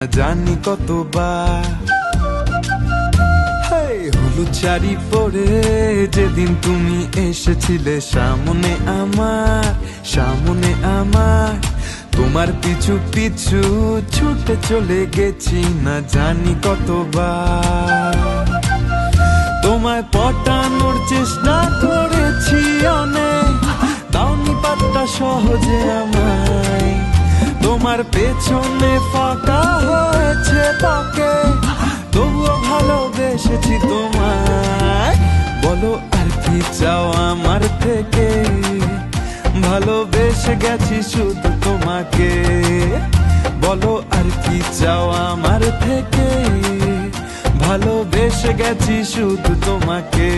জানি কতবার হলুদ শাড়ি পরে যেদিন তুমি এসেছিলে সামনে আমার তোমার পিছু পিছু ছুটে চলে গেছি না জানি কতবার। তোমায় পটানোর চেষ্টা করেছি অনেক, দাওনি পাত্তা সহজে আমায়। তোমার পেছনে ফাঁকা হয়েছে তাকে, তবুও ভালোবেসেছি তোমায়। বলো আর কি চাও আমার থেকে, ভালোবেসে গেছি শুধু তোমাকে। বলো আর কি চাও আমার থেকে, ভালোবেসে গেছি শুধু তোমাকে।